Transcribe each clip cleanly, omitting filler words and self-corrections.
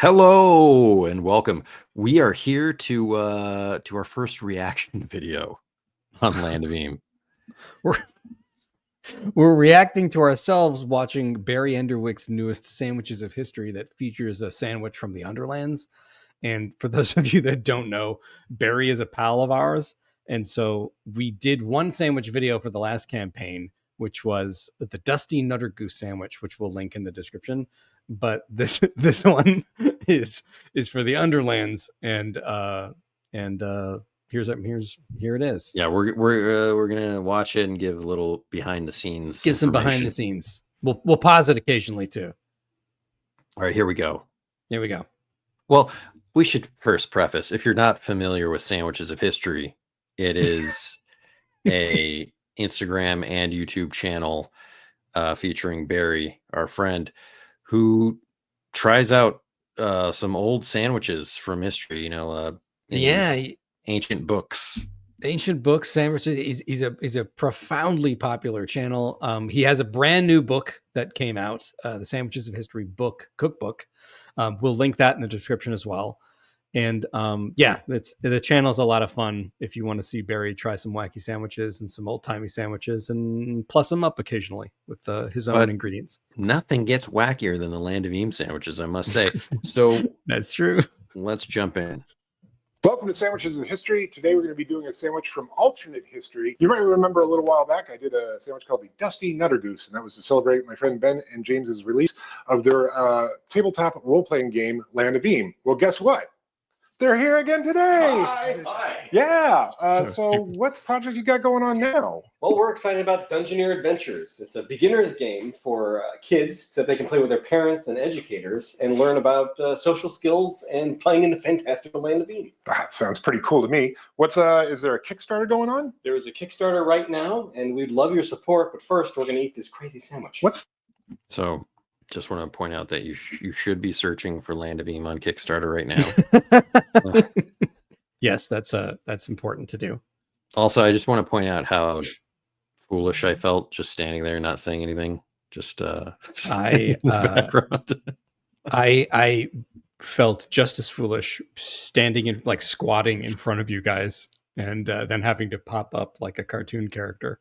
Hello and welcome. We are here to our first reaction video on Land of Eem. We're reacting to ourselves watching Barry Enderwick's newest Sandwiches of History that features a sandwich from the Underlands. And for those of you that don't know, Barry is a pal of ours. And so we did one sandwich video for the last campaign, which was the Dusty Nutter Goose sandwich, which we'll link in the description. But this one is for the Underlands, and here it is. Yeah, we're gonna watch it and give a little behind the scenes. Give some behind the scenes. We'll pause it occasionally too. All right, here we go. Here we go. Well, we should first preface: if you're not familiar with Sandwiches of History, it is a Instagram and YouTube channel featuring Barry, our friend, who tries out some old sandwiches from history. Ancient books. Sandwiches. He's a profoundly popular channel. He has a brand new book that came out, the Sandwiches of History cookbook. We'll link that in the description as well. And the channel's a lot of fun if you want to see Barry try some wacky sandwiches and some old-timey sandwiches and plus them up occasionally with his own ingredients. Nothing gets wackier than the Land of Eem sandwiches, I must say. So that's true. Let's jump in. Welcome to Sandwiches of History. Today we're going to be doing a sandwich from alternate history. You might remember a little while back I did a sandwich called the Dusty Nutter Goose, and that was to celebrate my friend Ben and James's release of their tabletop role-playing game, Land of Eem. Well, guess what? They're here again today. Hi. Yeah. So what project you got going on now? Well, we're excited about Dungeoneer Adventures. It's a beginner's game for kids so that they can play with their parents and educators and learn about social skills and playing in the fantastical Land of Eem. That sounds pretty cool to me. Is there a Kickstarter going on? There is a Kickstarter right now, and we'd love your support. But first, we're going to eat this crazy sandwich. Just want to point out that you should be searching for Land of Eem on Kickstarter right now. Yes, that's important to do. Also, I just want to point out how foolish I felt just standing there, not saying anything. Just I felt just as foolish standing in, like squatting in front of you guys, and then having to pop up like a cartoon character.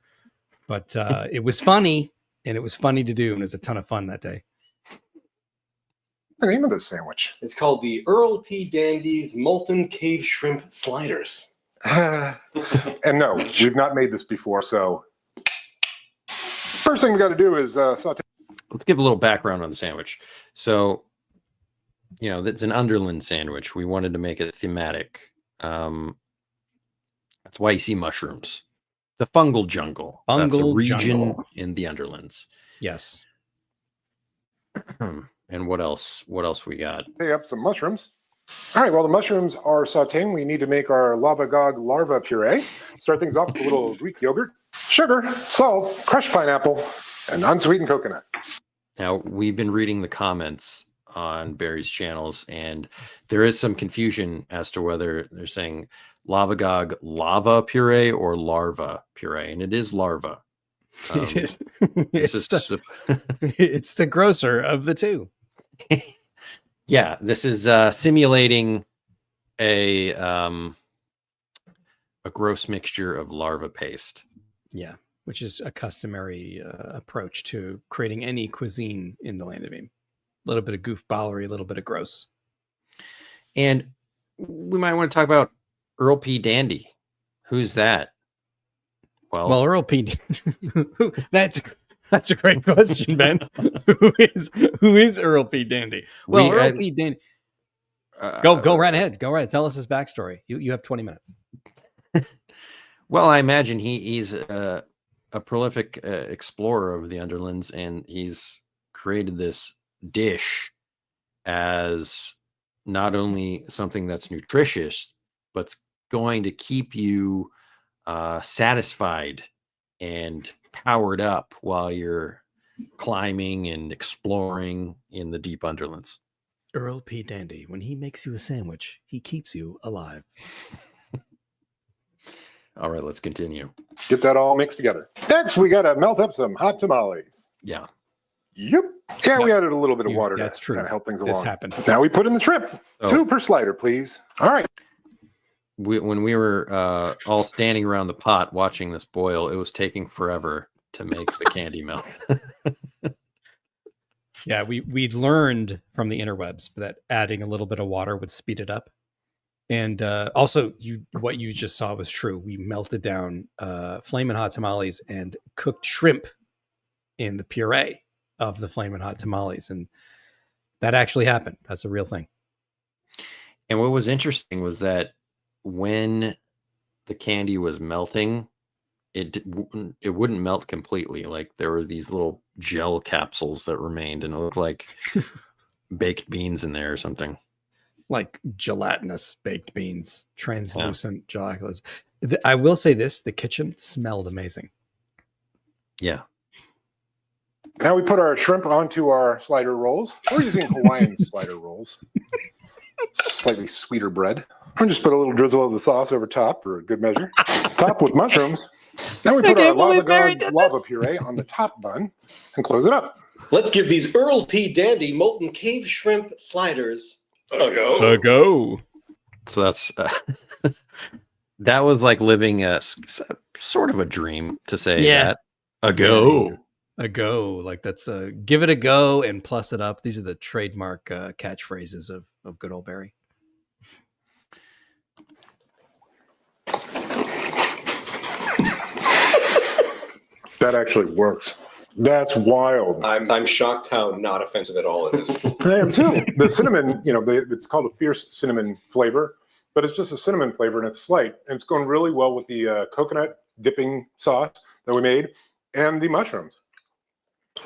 But it was funny, and it was funny to do, and it was a ton of fun that day. The name of this sandwich? It's called the Earl P. Dandy's Molten Cave Shrimp Sliders. And no, we've not made this before, so first thing we got to do is saute. Let's give a little background on the sandwich. So, it's an Underland sandwich. We wanted to make it thematic. That's why you see mushrooms. The fungal jungle. That's a region in the Underlands. Yes. And what else? What else we got? Hey, up some mushrooms. All right, while the mushrooms are sauteing, we need to make our lava gog larva puree. Start things off with a little Greek yogurt, sugar, salt, crushed pineapple, and unsweetened coconut. Now, we've been reading the comments on Barry's channels, and there is some confusion as to whether they're saying lava gog lava puree or larva puree, and it is larva. It is. It's the grosser of the two. Yeah, this is simulating a gross mixture of larva paste. Yeah, which is a customary approach to creating any cuisine in the Land of Eem. A little bit of goofballery, a little bit of gross. And we might want to talk about Earl P. Dandy. Who's that? Well, Earl P. That's a great question, Ben. Who is Earl P. Dandy? Well, Earl P. Dandy. Go right ahead. Go right. Tell us his backstory. You have 20 minutes. Well, I imagine he's a prolific explorer of the Underlands, and he's created this dish as not only something that's nutritious, but going to keep you satisfied and powered up while you're climbing and exploring in the deep Underlands. Earl P. Dandy, when he makes you a sandwich, he keeps you alive. All right, let's continue. Get that all mixed together. Next, we got to melt up some hot tamales. Yeah. Yep. Yeah, we added a little bit of You- water that's to true. kind of help things This along. happened. Now we put in the shrimp. Oh. 2 per slider, please. All right. When we were all standing around the pot watching this boil, it was taking forever to make the candy melt. Yeah, we learned from the interwebs that adding a little bit of water would speed it up. And also, what you just saw was true. We melted down flamin' hot tamales and cooked shrimp in the puree of the flamin' hot tamales, and that actually happened. That's a real thing. And what was interesting was that when the candy was melting, it wouldn't melt completely. Like there were these little gel capsules that remained, and it looked like baked beans in there or something. Like gelatinous baked beans, translucent gelatinous. I will say this: the kitchen smelled amazing. Yeah. Now we put our shrimp onto our slider rolls. We're using Hawaiian slider rolls. Slightly sweeter bread. And just put a little drizzle of the sauce over top for a good measure. Top with mushrooms. Then we put our lava puree on the top bun and close it up. Let's give these Earl P. Dandy Molten Cave Shrimp Sliders a go. go. So that's that was like living sort of a dream to say that. A go. A go. Like that's give it a go and plus it up. These are the trademark catchphrases of good old Barry. That actually works. That's wild. I'm shocked how not offensive at all it is. I am too. The cinnamon, it's called a fierce cinnamon flavor, but it's just a cinnamon flavor and it's slight. And it's going really well with the coconut dipping sauce that we made and the mushrooms.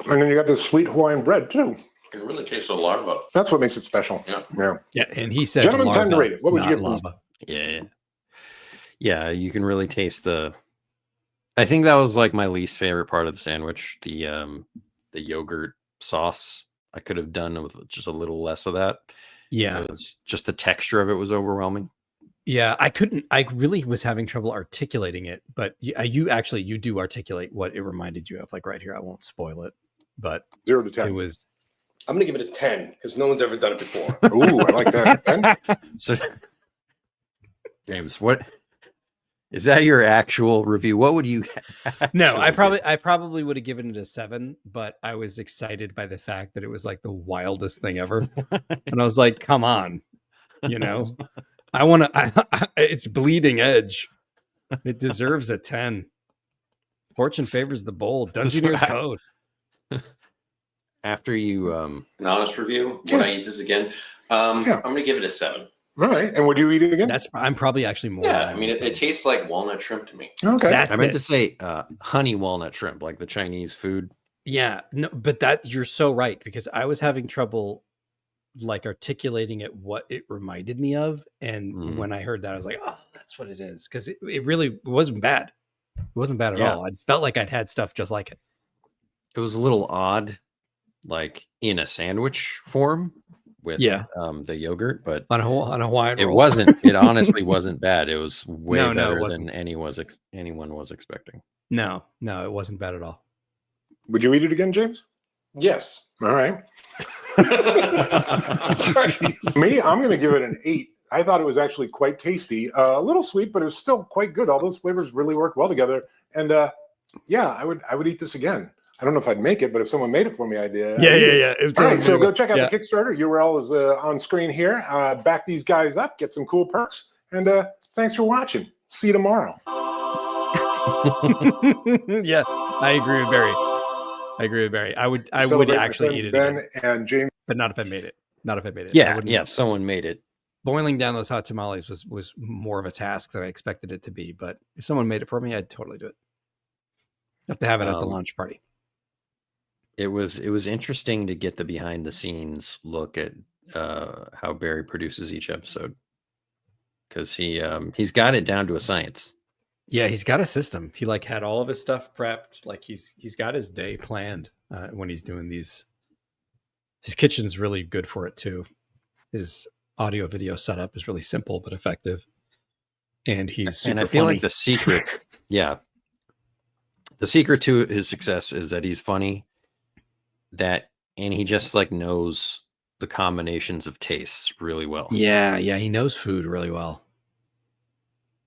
And then you got this sweet Hawaiian bread too. You can really taste the larva. That's what makes it special. Yeah. Yeah, and he said Gentlemen, time to larva, rate it. What would you not give lava? Yeah, you can really taste the. I think that was like my least favorite part of the sandwich, the yogurt sauce. I could have done with just a little less of that. Yeah. It was just the texture of it was overwhelming. Yeah, I really was having trouble articulating it, but you do articulate what it reminded you of, like right here. I won't spoil it, but 0 to 10. it was. I'm going to give it a 10 because no one's ever done it before. Ooh, I like that. 10? So, James, what is that your actual review? What would you? No, I actually probably would have given it a 7, but I was excited by the fact that it was like the wildest thing ever, and I was like, "Come on, I want to. It's bleeding edge. It deserves a 10. Fortune favors the bold. Dungeoneer's code. After you, An honest review. When I eat this again, I'm going to give it a 7. All right. And would you eat it again? I'm probably actually more. Yeah, I mean, it tastes like walnut shrimp to me. Okay. I meant to say honey walnut shrimp, like the Chinese food. Yeah, no, but you're so right, because I was having trouble like articulating it, what it reminded me of. And when I heard that, I was like, oh, that's what it is. Because it really wasn't bad. It wasn't bad at all. I felt like I'd had stuff just like it. It was a little odd, like in a sandwich form with the yogurt, but on a Hawaiian it roll. wasn't. It honestly wasn't bad. It was way No, better it wasn't. than anyone was expecting. No, it wasn't bad at all. Would you eat it again, James? Yes. All right. Sorry. Me, I'm going to give it an 8. I thought it was actually quite tasty. A little sweet, but it was still quite good. All those flavors really work well together. And I would eat this again. I don't know if I'd make it, but if someone made it for me, I'd Yeah. All right, so go check out the Kickstarter. URL is on screen here. Back these guys up, get some cool perks, and thanks for watching. See you tomorrow. Yeah, I agree with Barry. I would actually eat it Ben again, and James, but not if I made it. Yeah, if someone made it. Boiling down those hot tamales was more of a task than I expected it to be. But if someone made it for me, I'd totally do it. Have to have it at the launch party. It was interesting to get the behind the scenes look at how Barry produces each episode, because he's got it down to a science. Yeah, he's got a system. He had all of his stuff prepped. Like he's got his day planned when he's doing these. His kitchen's really good for it too. His audio video setup is really simple but effective, and he's super and I feel funny. like the secret, the secret to his success is that he's funny, that and he just like knows the combinations of tastes really well. Yeah, he knows food really well.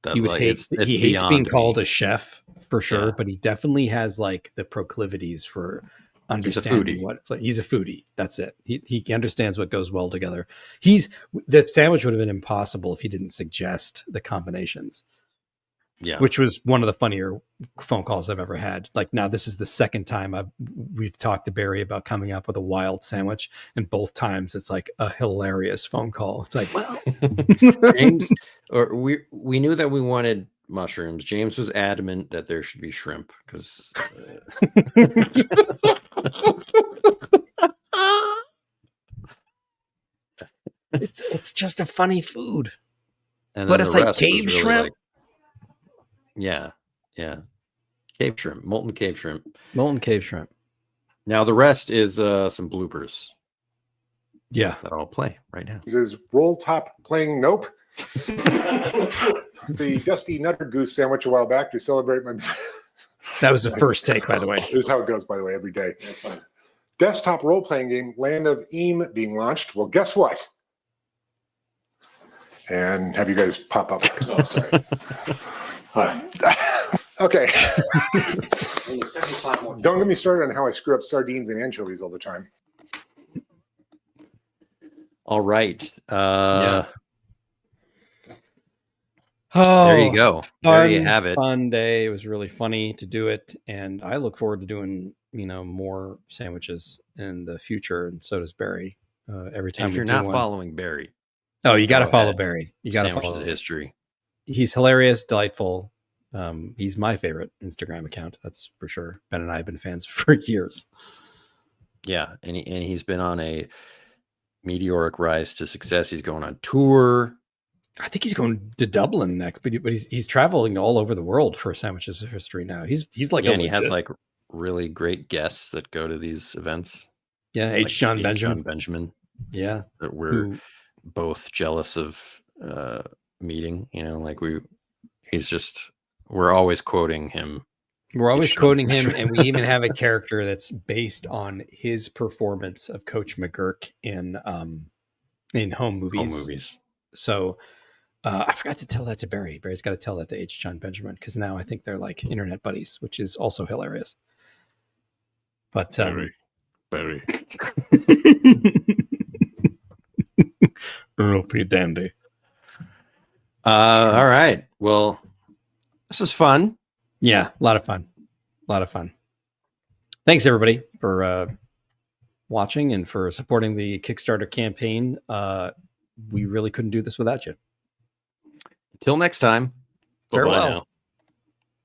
That, He would like, hate. it's He hates being beyond called me. a chef for sure, Yeah. but he definitely has like the proclivities for understanding foodie. he's a foodie. That's it. He understands what goes well together. The sandwich would have been impossible if he didn't suggest the combinations. Yeah. Which was one of the funnier phone calls I've ever had. Like, now this is the second time we've talked to Barry about coming up with a wild sandwich, and both times it's like a hilarious phone call. It's like, well, James, or we knew that we wanted mushrooms. James was adamant that there should be shrimp because it's just a funny food. and But then it's the like rest was cave really shrimp. like, yeah, cave shrimp, molten cave shrimp. Molten cave shrimp. Now the rest is some bloopers Yeah. that I'll play right now. This is Roll Top playing Nope. The Dusty Nutter Goose sandwich a while back to celebrate my. That was the first take, by the way. This is how it goes, by the way, every day. That's fine. Desktop role-playing game Land of Eem being launched. Well, guess what? And have you guys pop up? Oh, sorry. Hi. Okay. Only 75 more. Don't get me started on how I screw up sardines and anchovies all the time. All right. Yeah. There you go. There you have it. Fun day. It was really funny to do it, and I look forward to doing more sandwiches in the future, and so does Barry. Every time If you're we do not one. following Barry, Oh, you got to go follow ahead. Barry. You got to Sandwiches follow of History. He's hilarious, delightful. He's my favorite Instagram account. That's for sure. Ben and I have been fans for years. Yeah, and he's been on a meteoric rise to success. He's going on tour. I think he's going to Dublin next, but he's traveling all over the world for Sandwiches of History now. He's like, and he has like really great guests that go to these events. Yeah, like John Benjamin. John Benjamin. Yeah, that we're both jealous of meeting. We're always quoting him. We're always quoting him, and we even have a character that's based on his performance of Coach McGurk in Home Movies. So I forgot to tell that to Barry. Barry's got to tell that to H. John Benjamin, because now I think they're like internet buddies, which is also hilarious. But Barry. Earl P. Dandy. All right. Well, this is fun. Yeah, a lot of fun. Thanks, everybody, for watching and for supporting the Kickstarter campaign. We really couldn't do this without you. Until next time. Farewell. Bye-bye now.